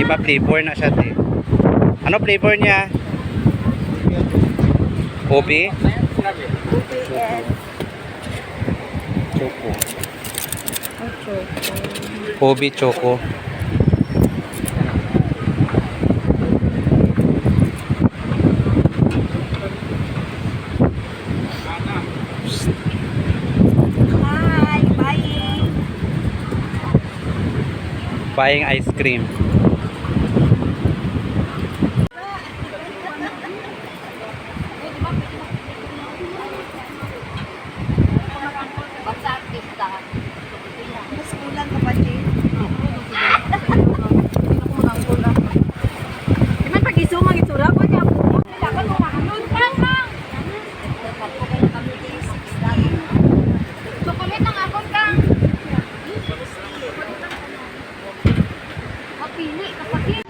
Iba flavor na siya, te. Ano flavor niya? Ube? Choco. Ube choco. Hi, buying. Buying ice cream. Mas kulang kapatid. Iman pag isumang itsura ko niya po. Dapat mo mahanun pa lang. Chocolate ang akong kang. Mapili kapatid.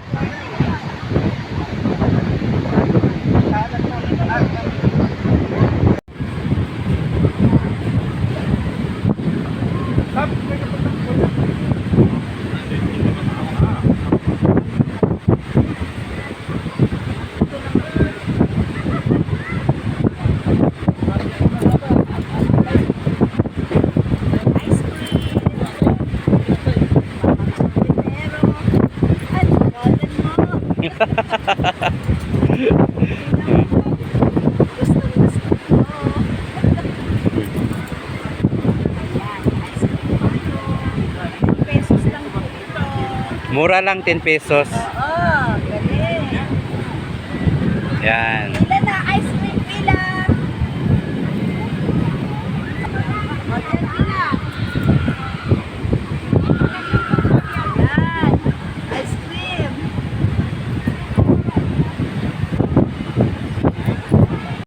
Pesos lang po ito. Mura lang 10 pesos. Oo, galing. Yan.